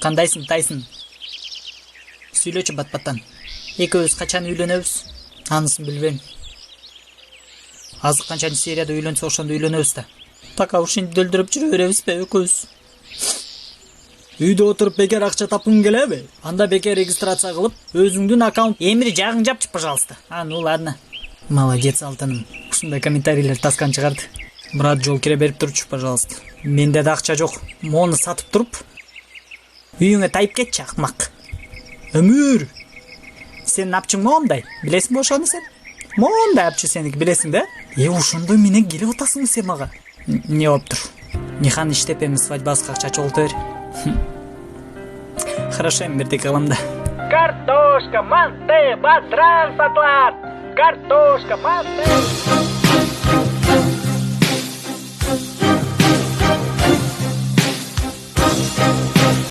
Кандайсың, Тайсын? Сүйлөчү бат-баттан. Экөөбүз качан үйлөнөбүз? Анысын билбейм. Азыр канчанчы серияда үйлөнсө ошондо үйлөнөбүз да. Пока ушинтип дөлдүрүп жүрө беребизби экөөбүз? Үйдө отуруп бекер акча тапкың келеби? Анда бекер регистрация кылып, өзүңдүн аккаунт эмири жагың жапчы, пожалуйста. Ну ладно. Молодец, Алтыным. Ушундай комментарийлер таскан чыгарды. Брат, жол кире берип турчу, пожалуйста. Менде да акча жок. Мону сатып туруп, үйүңө тайып кетчи, акмак. Өмүр. Сенин апчың моундай. Билесиңби ошону сен? Моундай апчы сеники, билесиң да? Ошондой менен келип атасың сен мага. Не болуптур? Нихан иштеп эми свадьбасына чачып олтур. Хорошо, эми бирдеке кылам да. Картошка, манты, батран сатылат. Картошка, манты.